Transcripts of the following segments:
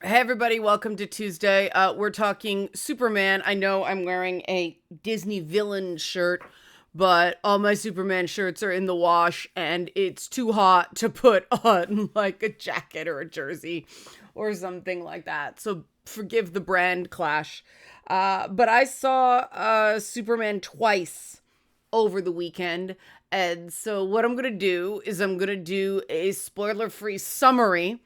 Hey everybody, welcome to Tuesday. We're talking Superman. I know I'm wearing a Disney villain shirt, but all my Superman shirts are in the wash and it's too hot to put on like a jacket or a jersey or something like that. So forgive the brand clash. But I saw Superman twice over the weekend. And so what I'm going to do is I'm going to do a spoiler-free summary,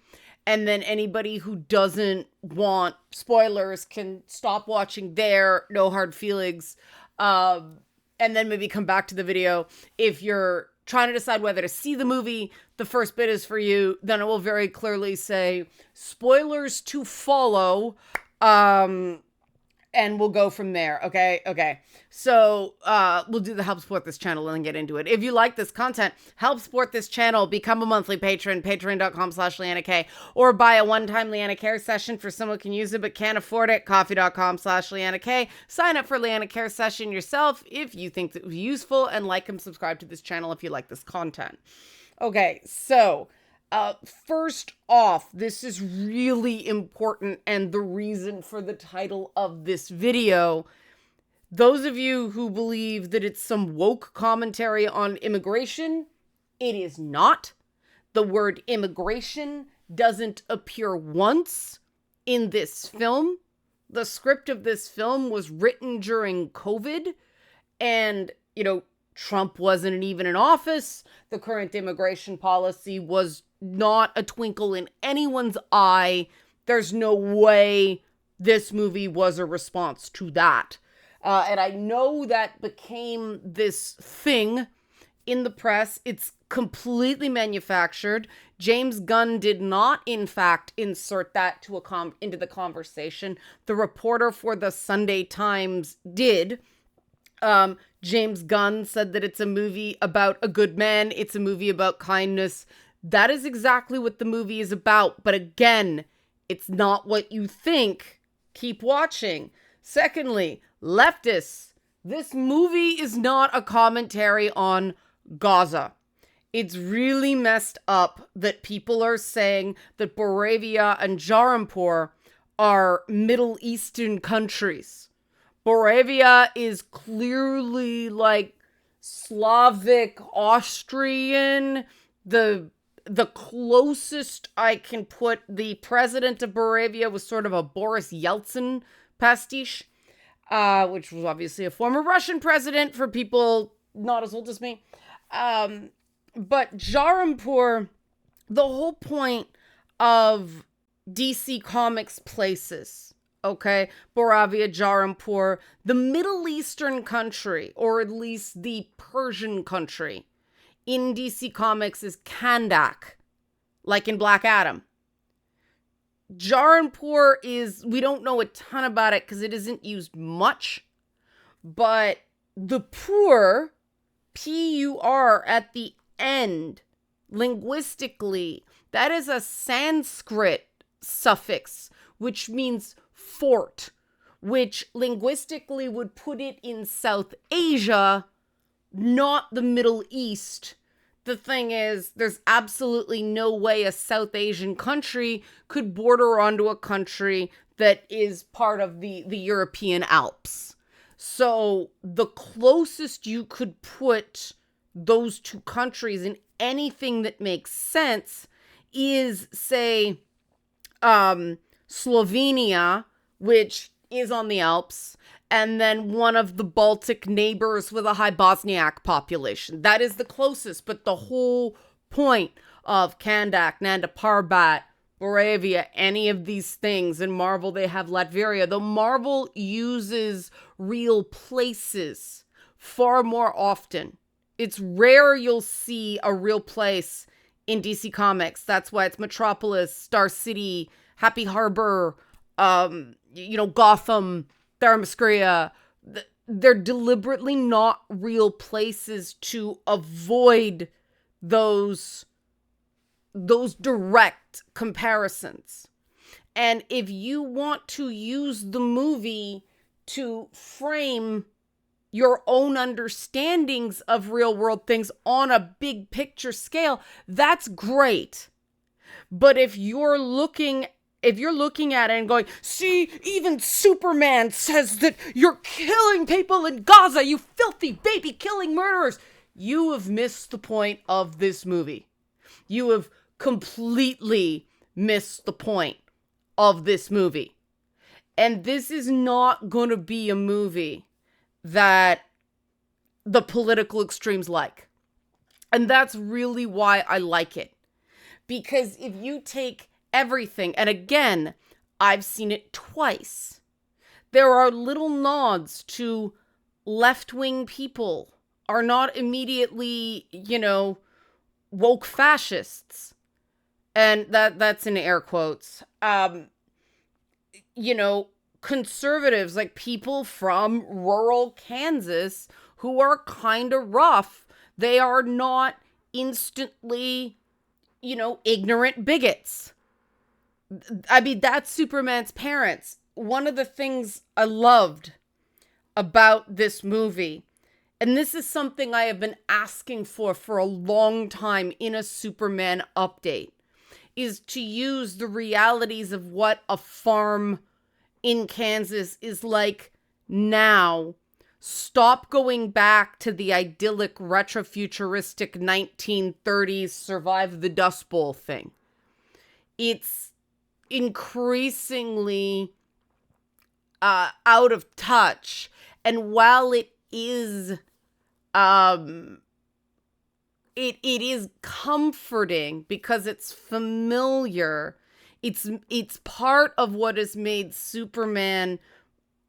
and then anybody who doesn't want spoilers can stop watching there, no hard feelings. And then maybe come back to the video. If you're trying to decide whether to see the movie, the first bit is for you, then it will very clearly say spoilers to follow. And we'll go from there. Okay. So we'll do the help support this channel and get into it. If you like this content, help support this channel, become a monthly patron, patreon.com/Leanna K, or buy a one-time Leanna Care session for someone who can use it but can't afford it, coffee.com/Leanna K. Sign up for Leanna Care session yourself if you think that it was useful, and like and subscribe to this channel if you like this content. Okay, so first off, this is really important and the reason for the title of this video. Those of you who believe that it's some woke commentary on immigration, it is not. The word immigration doesn't appear once in this film. The script of this film was written during COVID, and, Trump wasn't even in office. The current immigration policy was not a twinkle in anyone's eye. There's no way this movie was a response to that. And I know that became this thing in the press. It's completely manufactured. James Gunn did not, in fact, insert that into the conversation. The reporter for the Sunday Times did. James Gunn said that it's a movie about a good man. It's a movie about kindness. That is exactly what the movie is about. But again, it's not what you think. Keep watching. Secondly, leftists, this movie is not a commentary on Gaza. It's really messed up that people are saying that Boravia and Jarampur are Middle Eastern countries. Boravia is clearly like Slavic, Austrian. The closest I can put the president of Boravia was sort of a Boris Yeltsin pastiche, which was obviously a former Russian president for people not as old as me. But Jarampur, the whole point of DC Comics places, okay, Boravia, Jarampur, the Middle Eastern country, or at least the Persian country, in DC Comics is Kandak, like in Black Adam. Jarampur is, we don't know a ton about it because it isn't used much, but the Pur, P-U-R at the end, linguistically, that is a Sanskrit suffix, which means fort, which linguistically would put it in South Asia, not the Middle East. The thing is, there's absolutely no way a South Asian country could border onto a country that is part of the European Alps. So the closest you could put those two countries in anything that makes sense is, say, Slovenia, which is on the Alps, and then one of the Baltic neighbors with a high Bosniak population. That is the closest, but the whole point of Kandak, Nanda Parbat, Boravia, any of these things, in Marvel they have Latveria, though Marvel uses real places far more often. It's rare you'll see a real place in DC Comics. That's why it's Metropolis, Star City, Happy Harbor, Gotham, Themyscira. They're deliberately not real places to avoid those direct comparisons. And if you want to use the movie to frame your own understandings of real world things on a big picture scale, that's great. But if you're looking if you're looking at it and going, see, even Superman says that you're killing people in Gaza, you filthy baby killing murderers, you have missed the point of this movie. You have completely missed the point of this movie. And this is not going to be a movie that the political extremes like. And that's really why I like it. Because if you take everything, and again, I've seen it twice, there are little nods to left-wing people are not immediately, woke fascists. And that's in air quotes. Conservatives, like people from rural Kansas who are kind of rough. They are not instantly, ignorant bigots. I mean, that's Superman's parents. One of the things I loved about this movie, and this is something I have been asking for a long time in a Superman update, is to use the realities of what a farm in Kansas is like now. Stop going back to the idyllic, retrofuturistic 1930s survive the Dust Bowl thing. It's increasingly out of touch. And while it is it is comforting because it's familiar, it's part of what has made Superman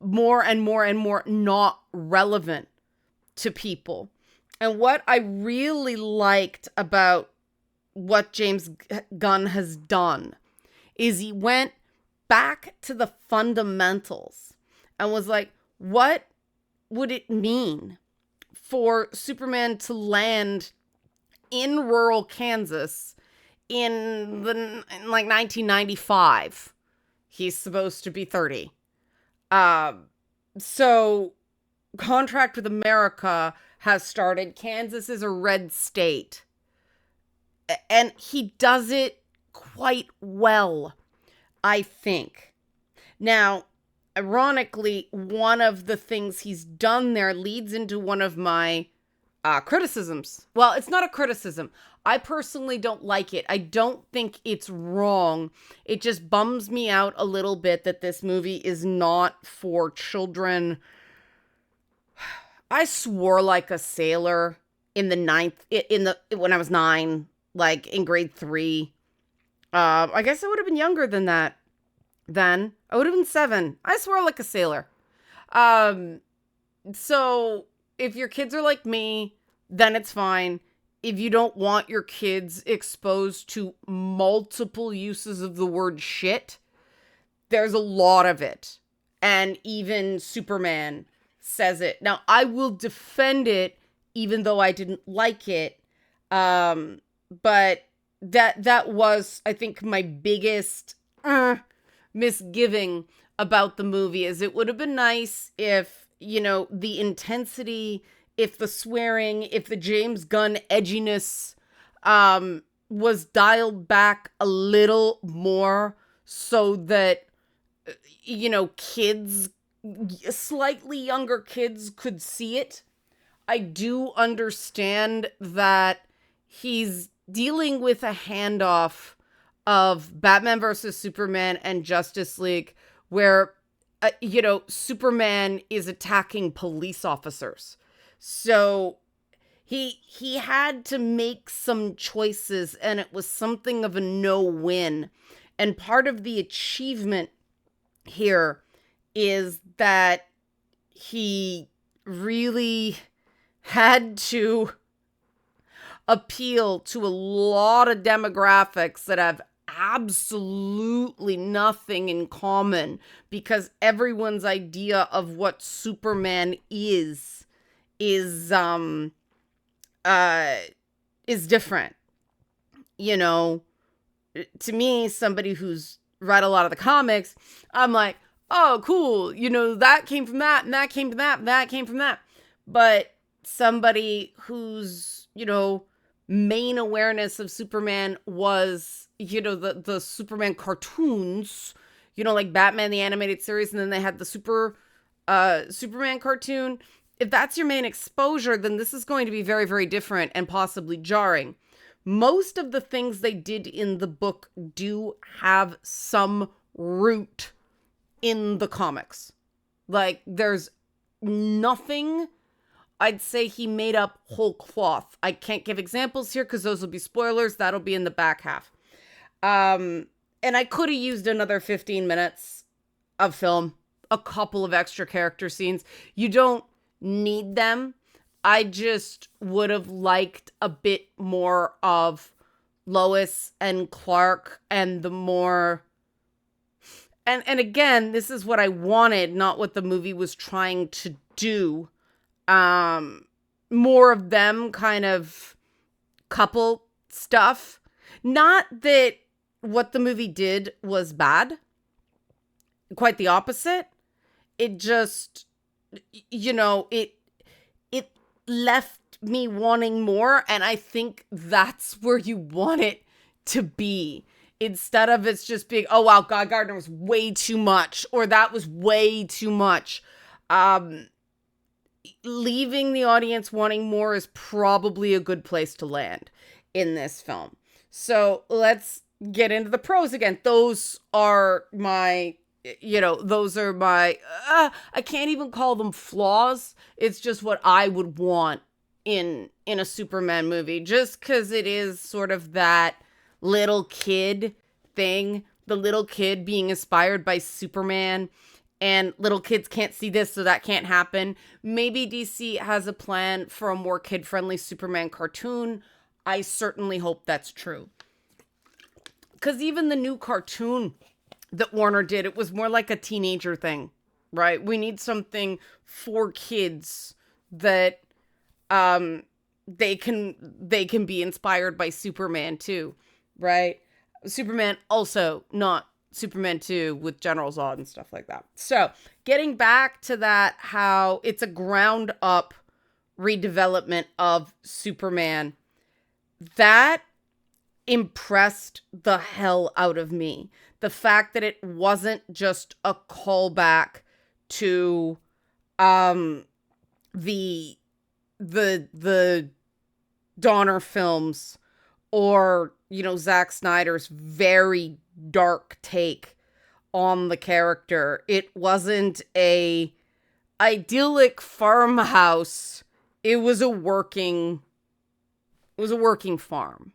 more and more and more not relevant to people. And what I really liked about what James Gunn has done is he went back to the fundamentals and was like, what would it mean for Superman to land in rural Kansas in 1995? He's supposed to be 30. So Contract with America has started. Kansas is a red state. And he does it quite well, I think. Now, ironically, one of the things he's done there leads into one of my criticisms. Well, it's not a criticism. I personally don't like it. I don't think it's wrong. It just bums me out a little bit that this movie is not for children. I swore like a sailor when I was 9, like in grade 3. I guess I would have been younger than that then. I would have been 7. I swore like a sailor. So if your kids are like me, then it's fine. If you don't want your kids exposed to multiple uses of the word shit, there's a lot of it. And even Superman says it. Now, I will defend it, even though I didn't like it. But that was, I think, my biggest misgiving about the movie, is it would have been nice if, the intensity, if the swearing, if the James Gunn edginess was dialed back a little more so that, kids, slightly younger kids could see it. I do understand that he's dealing with a handoff of Batman versus Superman and Justice League where, Superman is attacking police officers. So he had to make some choices, and it was something of a no-win. And part of the achievement here is that he really had to appeal to a lot of demographics that have absolutely nothing in common, because everyone's idea of what Superman is different. To me, somebody who's read a lot of the comics, I'm like, oh, cool. That came from that, and that came from that, and that came from that. But somebody who's, main awareness of Superman was, the Superman cartoons, like Batman the Animated Series, and then they had the Superman cartoon. If that's your main exposure, then this is going to be very, very different and possibly jarring. Most of the things they did in the book do have some root in the comics. Like, there's nothing I'd say he made up whole cloth. I can't give examples here because those will be spoilers. That'll be in the back half. And I could have used another 15 minutes of film, a couple of extra character scenes. You don't need them. I just would have liked a bit more of Lois and Clark and the more... And again, this is what I wanted, not what the movie was trying to do. More of them kind of couple stuff. Not that what the movie did was bad. Quite the opposite. It just, it left me wanting more, and I think that's where you want it to be. Instead of it's just being, oh wow, Guy Gardner was way too much, or that was way too much. Leaving the audience wanting more is probably a good place to land in this film. So let's get into the pros again. Those are my, I can't even call them flaws. It's just what I would want in a Superman movie, just because it is sort of that little kid thing, the little kid being inspired by Superman, and little kids can't see this, so that can't happen. Maybe DC has a plan for a more kid-friendly Superman cartoon. I certainly hope that's true. Because even the new cartoon that Warner did, it was more like a teenager thing, right? We need something for kids that they can be inspired by Superman too, right? Superman also not Superman 2 with General Zod and stuff like that. So getting back to that, how it's a ground up redevelopment of Superman, that impressed the hell out of me. The fact that it wasn't just a callback to the Donner films, or Zack Snyder's very dark take on the character. It wasn't a idyllic farmhouse. It was a working farm.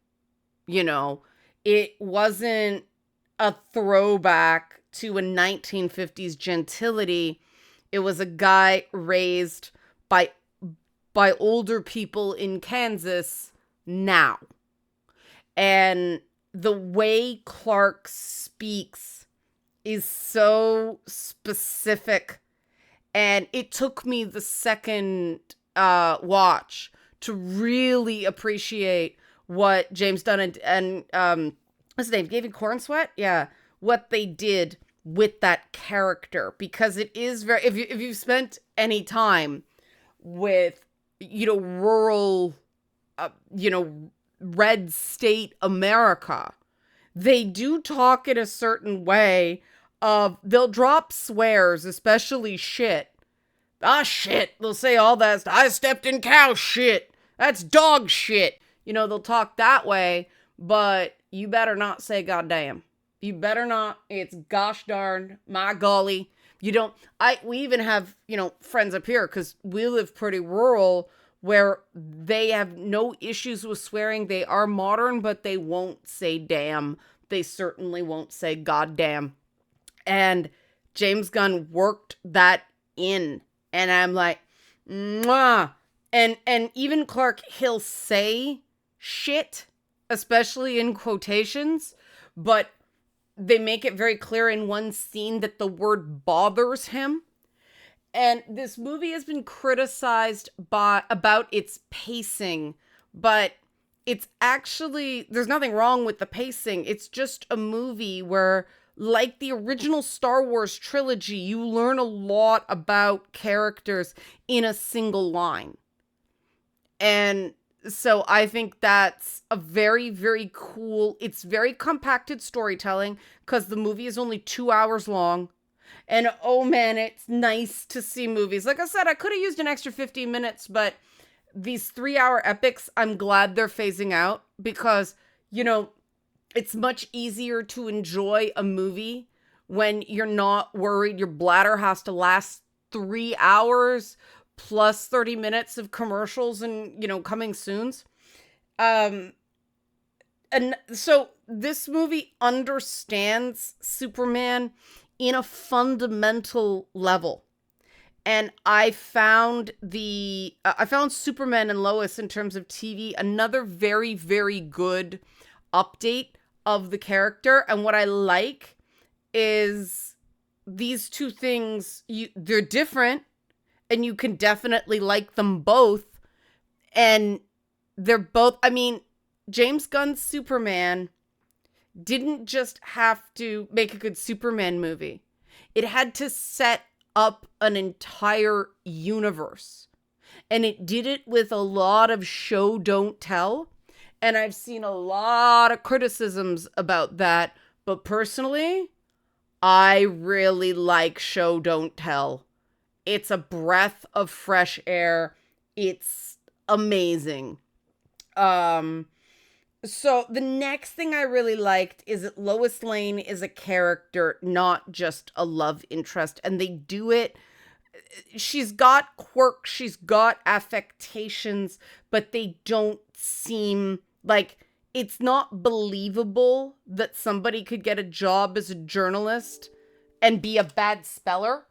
It wasn't a throwback to a 1950s gentility. It was a guy raised by older people in Kansas now. And the way Clark speaks is so specific. And it took me the second watch to really appreciate what James Dunn and what's his name? David Cornsweet? Yeah. What they did with that character. Because it is very, if you've spent any time with, rural, red state America, they do talk in a certain way of, they'll drop swears, especially shit. Ah, shit. They'll say all that. I stepped in cow shit. That's dog shit. They'll talk that way, but you better not say goddamn. You better not. It's gosh darn, my golly. We even have, friends up here because we live pretty rural, where they have no issues with swearing. They are modern, but they won't say damn. They certainly won't say goddamn. And James Gunn worked that in. And I'm like, mwah. And even Clark, he'll say shit, especially in quotations, but they make it very clear in one scene that the word bothers him. And this movie has been criticized about its pacing, but it's actually, there's nothing wrong with the pacing. It's just a movie where, like the original Star Wars trilogy, you learn a lot about characters in a single line. And So I think that's a very, very cool, it's very compacted storytelling because the movie is only 2 hours long. And oh man, it's nice to see movies. Like I said, I could have used an extra 15 minutes, but these 3 hour epics, I'm glad they're phasing out because, you know, it's much easier to enjoy a movie when you're not worried your bladder has to last 3 hours plus 30 minutes of commercials and, you know, coming soons. Um, and so this movie understands Superman in a fundamental level. And I found Superman and Lois in terms of TV another very, very good update of the character. And what I like is these two things, they're different and you can definitely like them both. And they're both, I mean, James Gunn's Superman didn't just have to make a good Superman movie. It had to set up an entire universe. And it did it with a lot of show don't tell. And I've seen a lot of criticisms about that. But personally, I really like show don't tell. It's a breath of fresh air. It's amazing. So the next thing I really liked is that Lois Lane is a character, not just a love interest. And they do it. She's got quirks, she's got affectations, but they don't seem like, it's not believable that somebody could get a job as a journalist and be a bad speller.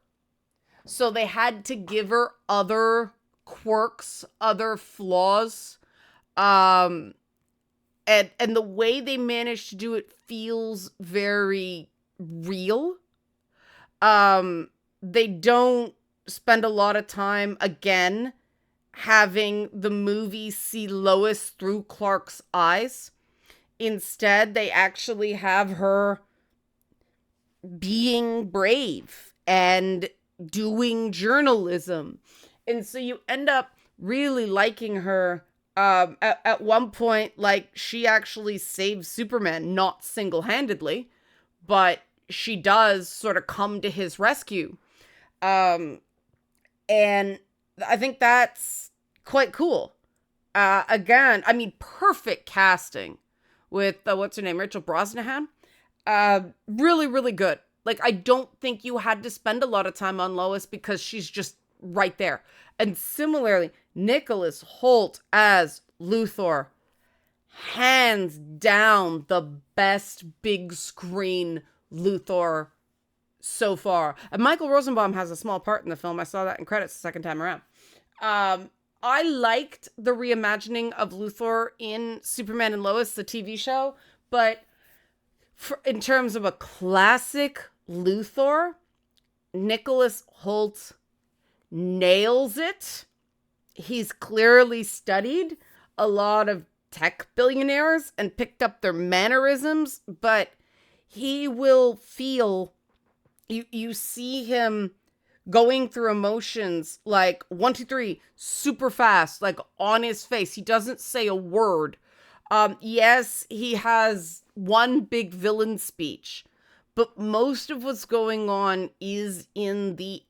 So they had to give her other quirks, other flaws. And the way they managed to do it feels very real. They don't spend a lot of time, again, having the movie see Lois through Clark's eyes. Instead, they actually have her being brave and doing journalism. And so you end up really liking her. At one point, like, she actually saves Superman, not single-handedly, but she does sort of come to his rescue. And I think that's quite cool. Again, I mean, perfect casting with, what's her name, Rachel Brosnahan. Really, really good. Like, I don't think you had to spend a lot of time on Lois because she's just right there. And similarly, Nicholas Hoult as Luthor, hands down the best big screen Luthor so far. And Michael Rosenbaum has a small part in the film. I saw that in credits the second time around. I liked the reimagining of Luthor in Superman and Lois, the TV show, but in terms of a classic Luthor, Nicholas Hoult nails it. He's clearly studied a lot of tech billionaires and picked up their mannerisms, but he will feel, you see him going through emotions like 1, 2, 3, super fast, like on his face. He doesn't say a word. Yes, he has one big villain speech, but most of what's going on is in the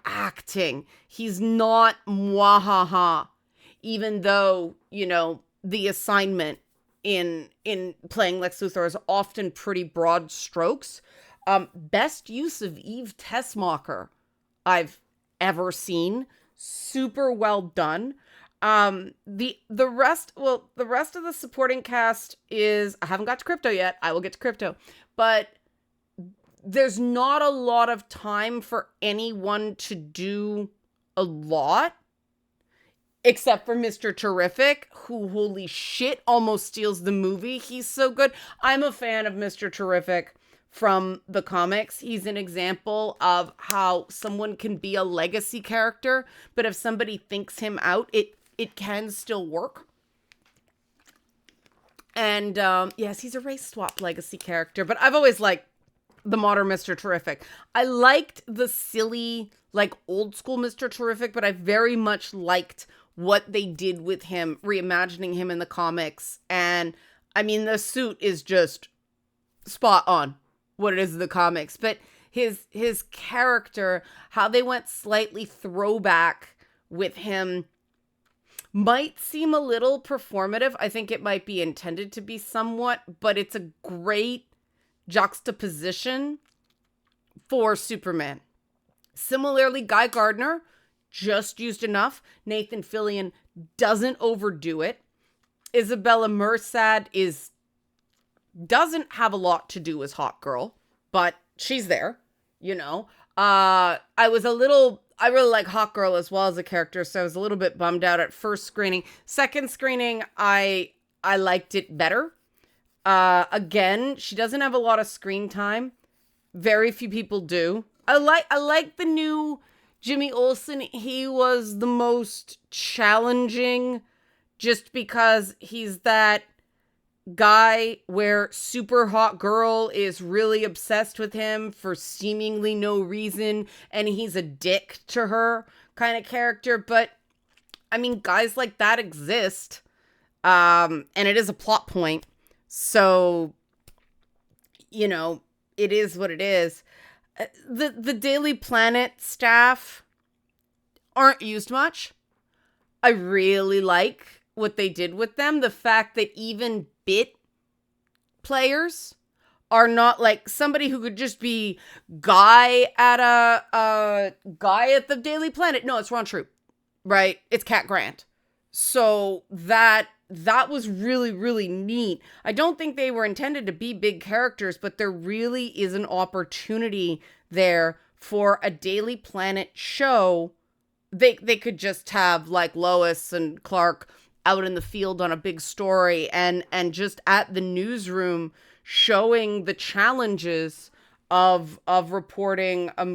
acting. He's not mwahaha, even though, you know, the assignment in playing Lex Luthor is often pretty broad strokes. Best use of Eve Tessmacher I've ever seen. Super well done. The rest of the supporting cast is, I haven't got to Crypto yet. I will get to Crypto, but there's not a lot of time for anyone to do a lot, except for Mr. Terrific, who, holy shit, almost steals the movie. He's so good. I'm a fan of Mr. Terrific from the comics. He's an example of how someone can be a legacy character, but if somebody thinks him out, it can still work. And yes, he's a race swap legacy character, but I've always liked the modern Mr. Terrific. I liked the silly, like, old school Mr. Terrific, but I very much liked what they did with him, reimagining him in the comics. And I mean, the suit is just spot on what it is in the comics, but his character, how they went slightly throwback with him, might seem a little performative. I think it might be intended to be somewhat, but it's a great juxtaposition for Superman. Similarly, Guy Gardner, just used enough. Nathan Fillion doesn't overdo it. Isabella Merced doesn't have a lot to do as Hawk Girl, but she's there, you know. I really like Hawk Girl as well as a character, so I was a little bit bummed out at first screening. Second screening, I liked it better. Again, she doesn't have a lot of screen time. Very few people do. I like the new Jimmy Olsen. He was the most challenging just because he's that guy where super hot girl is really obsessed with him for seemingly no reason, and he's a dick to her kind of character. But I mean, guys like that exist, and it is a plot point, so you know, it is what it is. The Daily Planet staff aren't used much. I really like what they did with them. The fact that even bit players are not like somebody who could just be guy at the Daily Planet. No, it's Ron Troop, right? It's Cat Grant. So that was really, really neat. I don't think they were intended to be big characters, but there really is an opportunity there for a Daily Planet show. They could just have like Lois and Clark out in the field on a big story and just at the newsroom showing the challenges of reporting a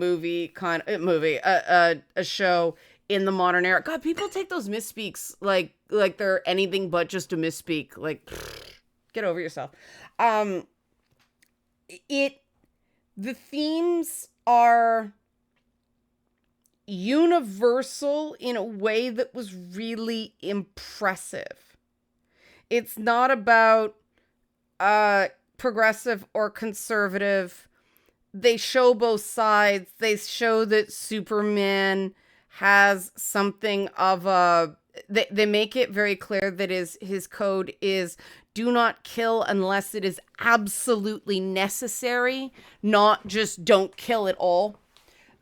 show in the modern era. God, people take those misspeaks like they're anything but just a misspeak. Like, get over yourself. The themes are universal in a way that was really impressive. It's not about progressive or conservative. They show both sides. They show that Superman has something of a... They make it very clear that his code is do not kill unless it is absolutely necessary, not just don't kill at all,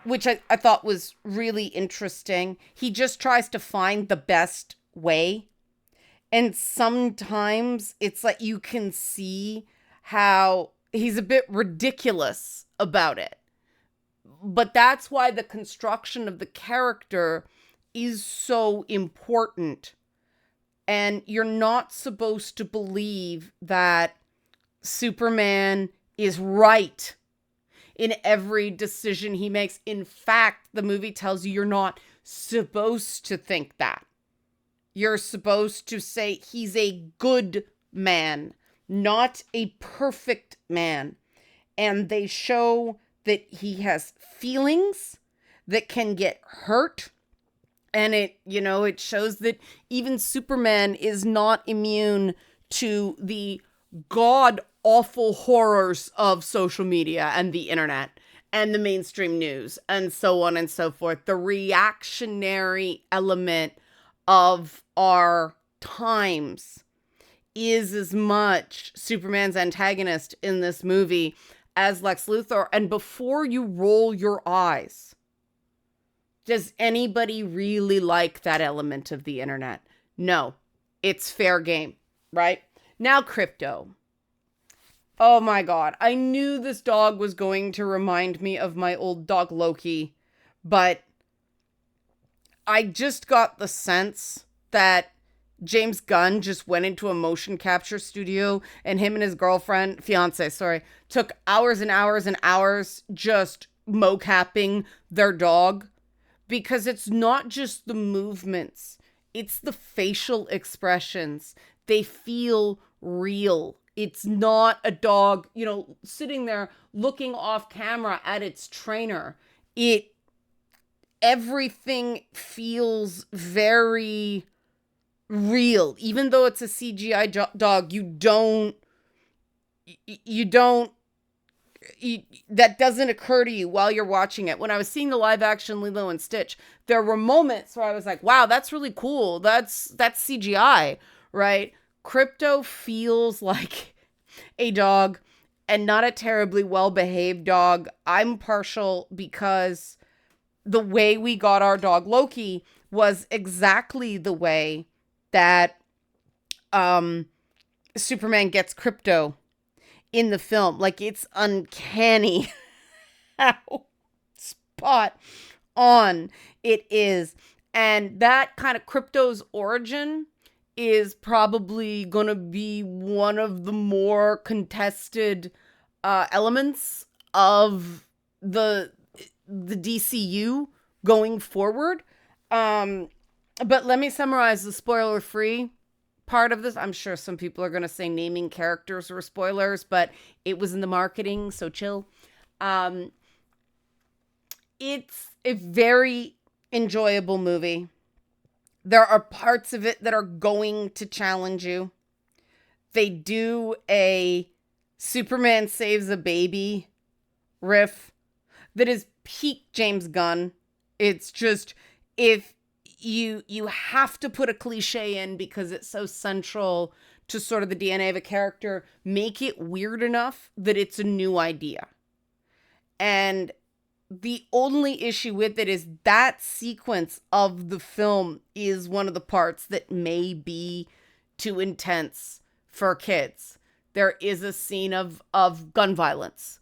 which I thought was really interesting. He just tries to find the best way. And sometimes it's like you can see how he's a bit ridiculous about it. But that's why the construction of the character is so important. And you're not supposed to believe that Superman is right in every decision he makes. In fact, the movie tells you you're not supposed to think that. You're supposed to say he's a good man, not a perfect man. And they show that he has feelings that can get hurt. And it shows that even Superman is not immune to the god-awful horrors of social media and the internet and the mainstream news and so on and so forth. The reactionary element of our times is as much Superman's antagonist in this movie as Lex Luthor. And before you roll your eyes, does anybody really like that element of the internet? No, it's fair game, right? Now, Crypto. Oh my God. I knew this dog was going to remind me of my old dog Loki, but I just got the sense that James Gunn just went into a motion capture studio and him and his fiance, took hours and hours and hours just mocapping their dog. Because it's not just the movements, it's the facial expressions. They feel real. It's not a dog, sitting there looking off camera at its trainer. Everything feels very real. Even though it's a CGI dog, you don't, that doesn't occur to you while you're watching it. When I was seeing the live action Lilo and Stitch, there were moments where I was like, wow, that's really cool. That's CGI, right? Crypto feels like a dog, and not a terribly well-behaved dog. I'm partial because the way we got our dog Loki was exactly the way that Superman gets Crypto in the film. Like, it's uncanny how spot on it is. And that kind of Crypto's origin is probably going to be one of the more contested elements of the DCU going forward. But let me summarize the spoiler-free part of this. I'm sure some people are going to say naming characters were spoilers, but it was in the marketing, so chill. It's a very enjoyable movie. There are parts of it that are going to challenge you. They do a Superman saves a baby riff that is peak James Gunn. It's just, if you have to put a cliche in because it's so central to sort of the DNA of a character, make it weird enough that it's a new idea. And the only issue with it is that sequence of the film is one of the parts that may be too intense for kids. There is a scene of gun violence.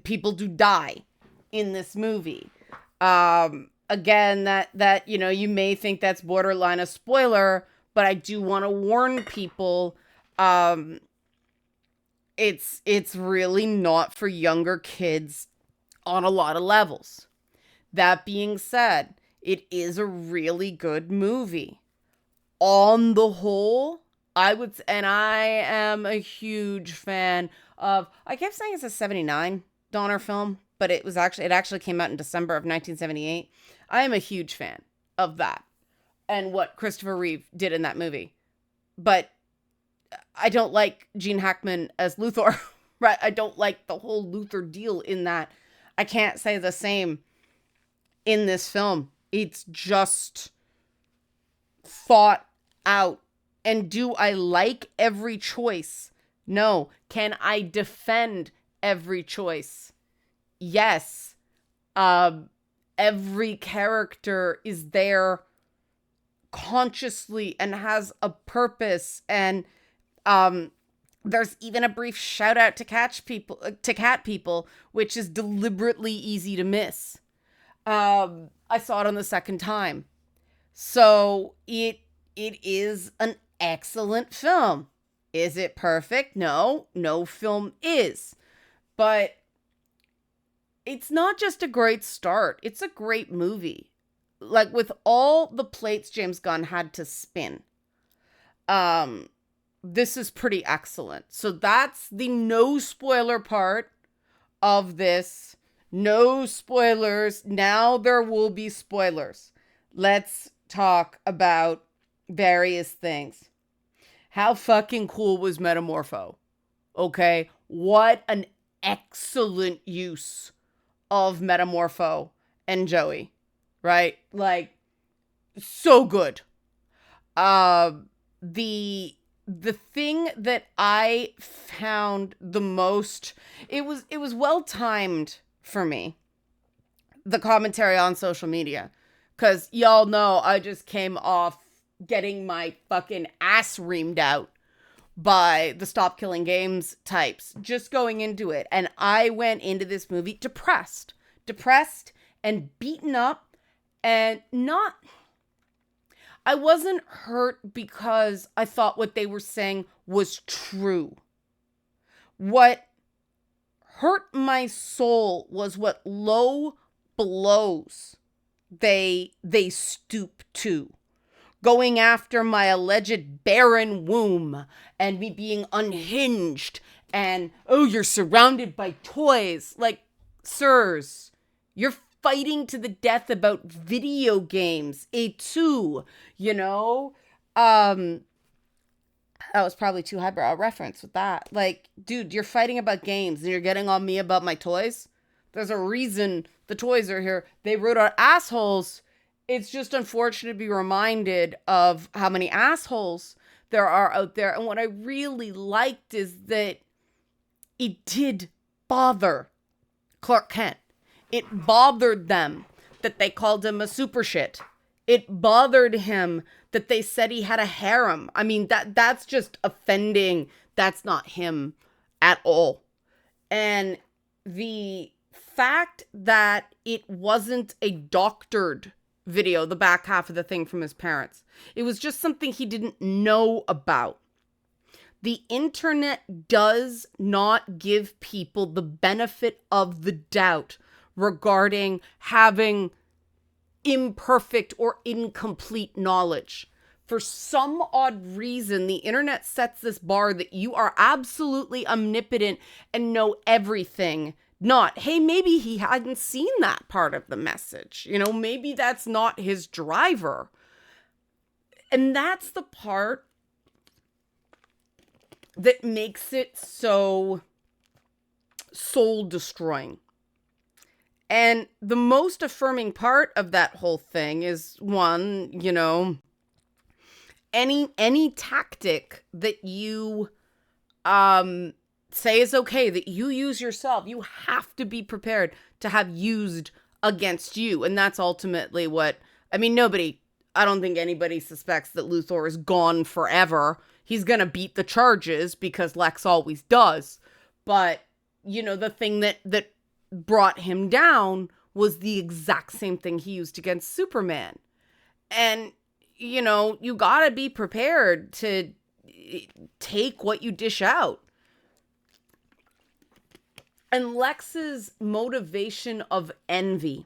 People do die in this movie. Again, that you may think that's borderline a spoiler, but I do want to warn people. It's really not for younger kids on a lot of levels. That being said, it is a really good movie. On the whole, I am a huge fan of, I kept saying it's a 79 Donner film, but it actually came out in December of 1978. I am a huge fan of that and what Christopher Reeve did in that movie. But I don't like Gene Hackman as Luthor, right? I don't like the whole Luthor deal in that. I can't say the same in this film. It's just thought out. And do I like every choice? No. Can I defend every choice? Yes. Every character is there consciously and has a purpose, and there's even a brief shout out to cat people, which is deliberately easy to miss. I saw it on the second time, so it is an excellent film. Is it perfect? No film is, but it's not just a great start. It's a great movie. Like, with all the plates James Gunn had to spin, this is pretty excellent. So that's the no spoiler part of this. No spoilers. Now there will be spoilers. Let's talk about various things. How fucking cool was Metamorpho? Okay, what an excellent use of Metamorpho and Joey, right? Like, so good. The thing that I found the most, it was well timed for me, the commentary on social media, because y'all know I just came off getting my fucking ass reamed out by the Stop Killing Games types, just going into it. And I went into this movie depressed and beaten up, and I wasn't hurt because I thought what they were saying was true. What hurt my soul was what low blows they stoop to. Going after my alleged barren womb and me being unhinged and, oh, you're surrounded by toys. Like, sirs, you're fighting to the death about video games. You know? That was probably too highbrow reference with that. Like, dude, you're fighting about games and you're getting on me about my toys. There's a reason the toys are here. They wrote our assholes. It's just unfortunate to be reminded of how many assholes there are out there. And what I really liked is that it did bother Clark Kent. It bothered them that they called him a super shit. It bothered him that they said he had a harem. I mean, that's just offending. That's not him at all. And the fact that it wasn't a doctored video, the back half of the thing from his parents, it was just something he didn't know about. The internet does not give people the benefit of the doubt regarding having imperfect or incomplete knowledge. For some odd reason, the internet sets this bar that you are absolutely omnipotent and know everything. Not, hey, maybe he hadn't seen that part of the message. You know, maybe that's not his driver. And that's the part that makes it so soul destroying. And the most affirming part of that whole thing is, one, you know, any tactic that you say is okay, that you use yourself, you have to be prepared to have used against you. And that's ultimately what, I mean, I don't think anybody suspects that Luthor is gone forever. He's going to beat the charges because Lex always does. But, you know, the thing that brought him down was the exact same thing he used against Superman. And, you know, you got to be prepared to take what you dish out. And Lex's motivation of envy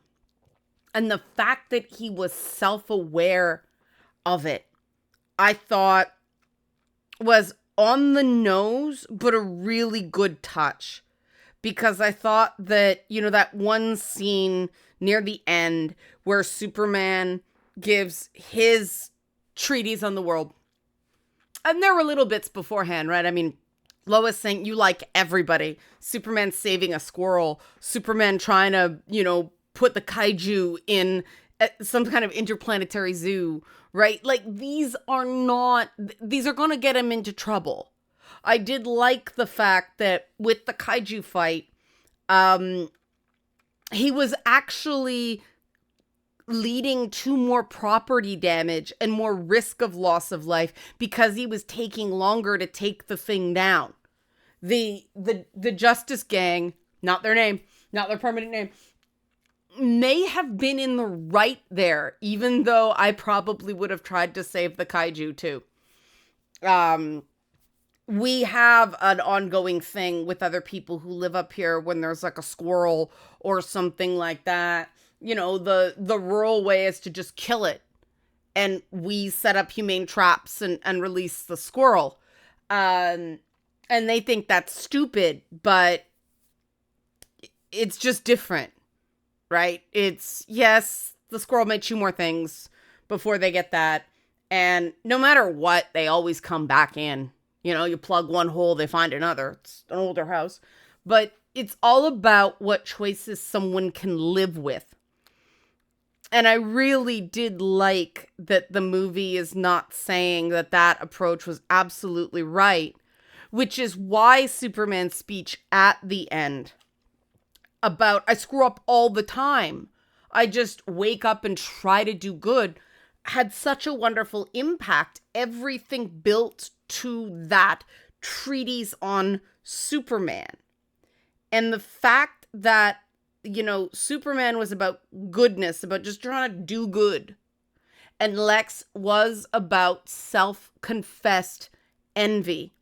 and the fact that he was self-aware of it, I thought was on the nose, but a really good touch. Because I thought that, you know, that one scene near the end where Superman gives his treatise on the world. And there were little bits beforehand, right? I mean, Lois saying, you like everybody. Superman saving a squirrel. Superman trying to, you know, put the kaiju in some kind of interplanetary zoo, right? Like, these are going to get him into trouble. I did like the fact that with the kaiju fight, he was actually leading to more property damage and more risk of loss of life because he was taking longer to take the thing down. The Justice Gang, not their name, not their permanent name, may have been in the right there, even though I probably would have tried to save the kaiju too. We have an ongoing thing with other people who live up here when there's like a squirrel or something like that. You know, the rural way is to just kill it. And we set up humane traps and release the squirrel. And they think that's stupid, but it's just different, right? It's, yes, the squirrel may chew more things before they get that. And no matter what, they always come back in. You know, you plug one hole, they find another. It's an older house. But it's all about what choices someone can live with. And I really did like that the movie is not saying that approach was absolutely right, which is why Superman's speech at the end about, I screw up all the time, I just wake up and try to do good, had such a wonderful impact. Everything built to that treatise on Superman. And the fact that, you know, Superman was about goodness, about just trying to do good. And Lex was about self-confessed envy.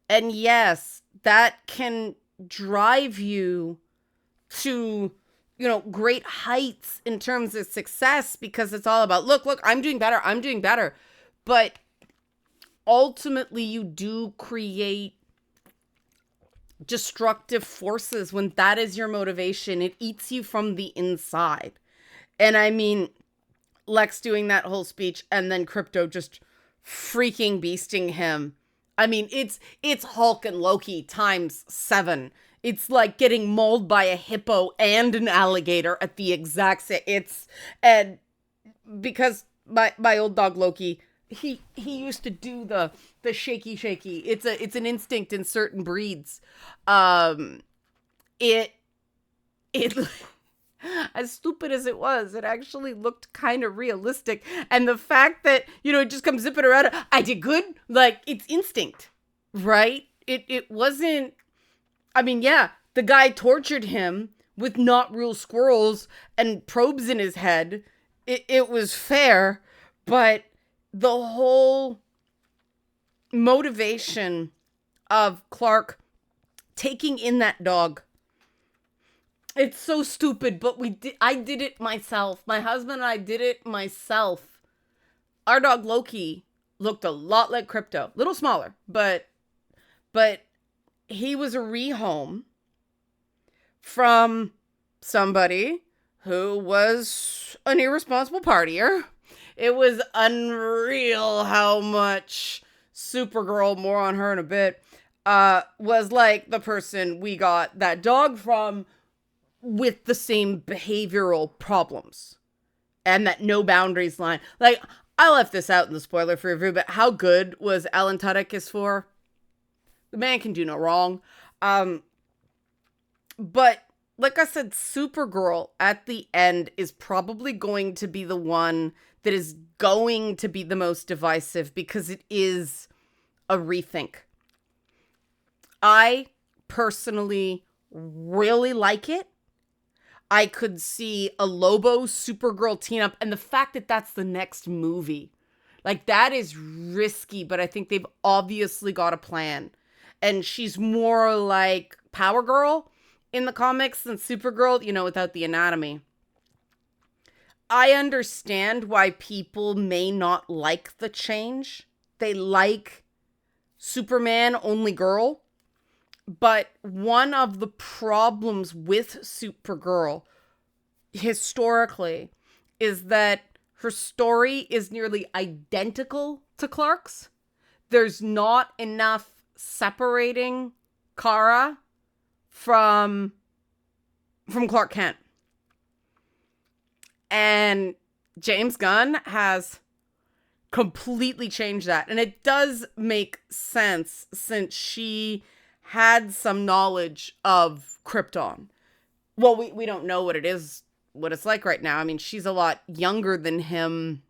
And yes, that can drive you to, you know, great heights in terms of success because it's all about, look, I'm doing better. But ultimately, you do create destructive forces when that is your motivation. It eats you from the inside. And I mean, Lex doing that whole speech and then Krypto just freaking beasting him. I mean, it's Hulk and Loki times 7. It's like getting mauled by a hippo and an alligator at the exact same. And because my old dog Loki, he used to do the shaky. It's an instinct in certain breeds. It as stupid as it was, it actually looked kind of realistic. And the fact that, it just comes zipping around, I did good. Like, it's instinct, right? It wasn't, I mean, yeah, the guy tortured him with not real squirrels and probes in his head. It was fair, but the whole motivation of Clark taking in that dog, it's so stupid, but I did it myself. My husband and I did it myself. Our dog Loki looked a lot like Krypto. Little smaller, but he was a rehome from somebody who was an irresponsible partier. It was unreal how much Supergirl, more on her in a bit, was like the person we got that dog from, with the same behavioral problems and that no boundaries line. Like, I left this out in the spoiler for review, but how good was Alan Tudyk is for? The man can do no wrong. But like I said, Supergirl at the end is probably going to be the one that is going to be the most divisive because it is a rethink. I personally really like it. I could see a Lobo Supergirl team up, and the fact that that's the next movie, like, that is risky, but I think they've obviously got a plan. And she's more like Power Girl in the comics than Supergirl, without the anatomy. I understand why people may not like the change. They like Superman only girl. But one of the problems with Supergirl historically is that her story is nearly identical to Clark's. There's not enough separating Kara from Clark Kent. And James Gunn has completely changed that. And it does make sense since she had some knowledge of Krypton. Well, we don't know what it's like right now. I mean, she's a lot younger than him.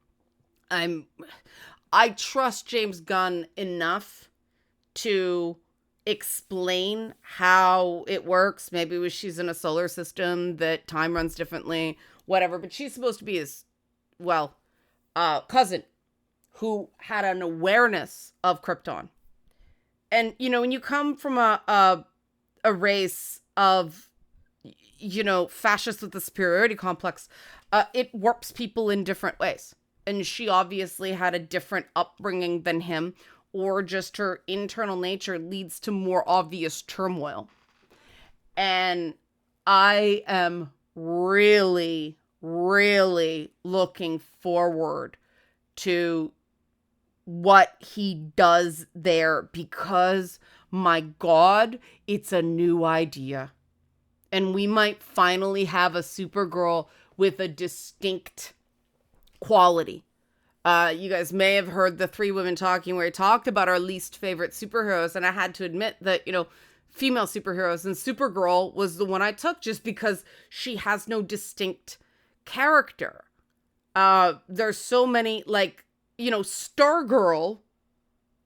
I trust James Gunn enough to explain how it works. Maybe she's in a solar system that time runs differently, whatever. But she's supposed to be his, cousin who had an awareness of Krypton. And, when you come from a race of, fascists with the superiority complex, it warps people in different ways. And she obviously had a different upbringing than him, or just her internal nature leads to more obvious turmoil. And I am really, really looking forward to what he does there, because my God, it's a new idea. And we might finally have a Supergirl with a distinct quality. You guys may have heard the Three Women Talking, where I talked about our least favorite superheroes. And I had to admit that, female superheroes, and Supergirl was the one I took just because she has no distinct character. There's so many, Stargirl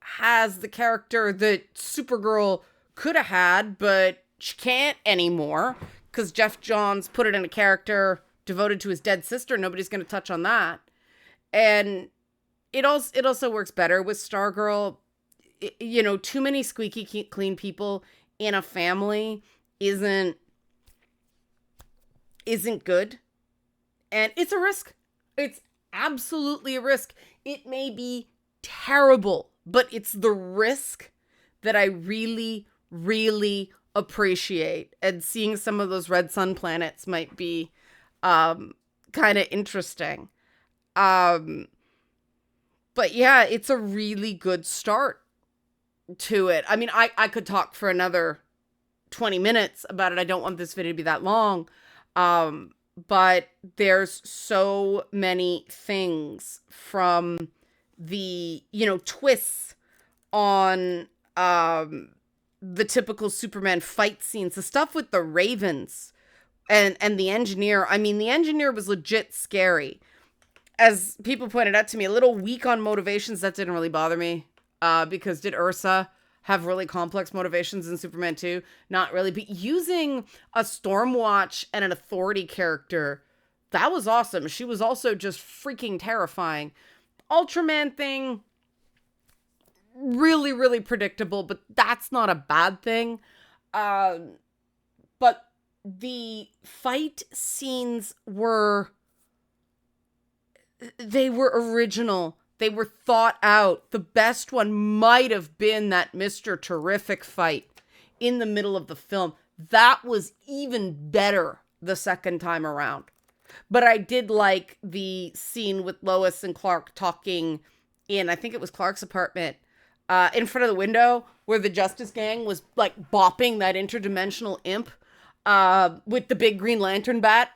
has the character that Supergirl could have had, but she can't anymore because Jeff Johns put it in a character devoted to his dead sister. Nobody's going to touch on that. And it also works better with Stargirl. Too many squeaky clean people in a family isn't good. And it's a risk. It's absolutely a risk. It may be terrible, but it's the risk that I really, really appreciate. And seeing some of those red sun planets might be kind of interesting. But yeah, it's a really good start to it. I mean, I could talk for another 20 minutes about it. I don't want this video to be that long. But there's so many things from the, twists on the typical Superman fight scenes, the stuff with the ravens and the engineer. I mean, the engineer was legit scary. As people pointed out to me, a little weak on motivations. That didn't really bother me. Because did Ursa have really complex motivations in Superman 2? Not really. But using a Stormwatch and an Authority character, that was awesome. She was also just freaking terrifying. Ultraman thing, really, really predictable, but that's not a bad thing. But the fight scenes were original. They were thought out. The best one might have been that Mr. Terrific fight in the middle of the film. That was even better the second time around. But I did like the scene with Lois and Clark talking in, I think it was Clark's apartment, in front of the window, where the Justice Gang was like bopping that interdimensional imp with the big Green Lantern bat.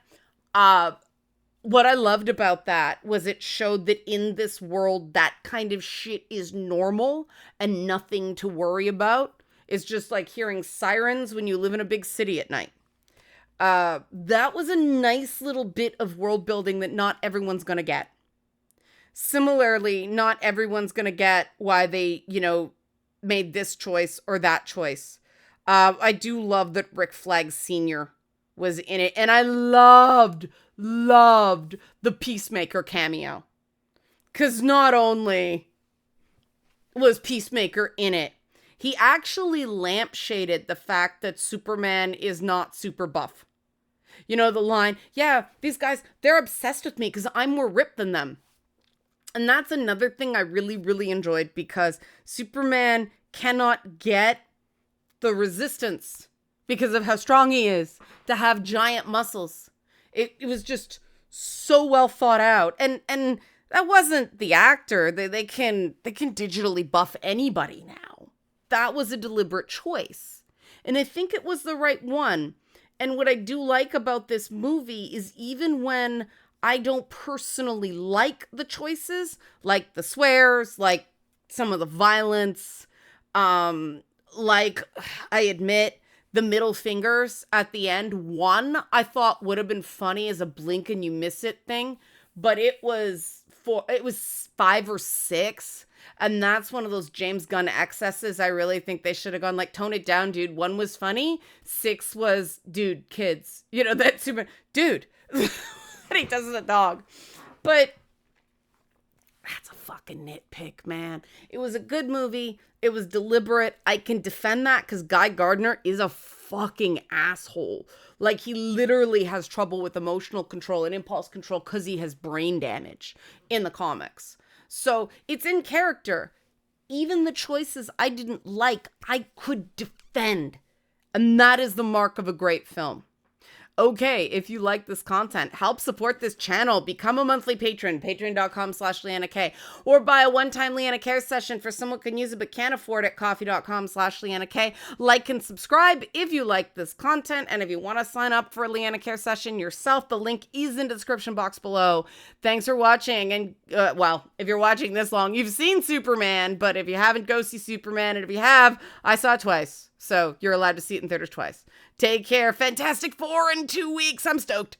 What I loved about that was it showed that in this world, that kind of shit is normal and nothing to worry about. It's just like hearing sirens when you live in a big city at night. That was a nice little bit of world building that not everyone's going to get. Similarly, not everyone's going to get why they, made this choice or that choice. I do love that Rick Flag Sr. was in it. And I loved the Peacemaker cameo. Because not only was Peacemaker in it, he actually lampshaded the fact that Superman is not super buff. The line, yeah, these guys, they're obsessed with me because I'm more ripped than them. And that's another thing I really, really enjoyed, because Superman cannot get the resistance because of how strong he is to have giant muscles. It was just so well thought out. And that wasn't the actor. They can digitally buff anybody now. That was a deliberate choice. And I think it was the right one. And what I do like about this movie is even when I don't personally like the choices, like the swears, like some of the violence, like I admit the middle fingers at the end, one I thought would have been funny as a blink and you miss it thing, but it was 5 or 6. And that's one of those James Gunn excesses. I really think they should have gone like, tone it down, dude. 1 was funny. 6 was, dude, kids. That super, dude. And he does as a dog. But that's a fucking nitpick, man. It was a good movie. It was deliberate. I can defend that because Guy Gardner is a fucking asshole. Like, he literally has trouble with emotional control and impulse control because he has brain damage in the comics. So it's in character. Even the choices I didn't like, I could defend. And that is the mark of a great film. Okay, if you like this content, help support this channel. Become a monthly patron, patreon.com/LeannaK, or buy a one-time Leanna Care session for someone who can use it but can't afford it, coffee.com/LeannaK. Like and subscribe if you like this content, and if you want to sign up for a Leanna Care session yourself, the link is in the description box below. Thanks for watching, and if you're watching this long, you've seen Superman, but if you haven't, go see Superman, and if you have, I saw it twice. So you're allowed to see it in theaters twice. Take care. Fantastic Four in 2 weeks. I'm stoked.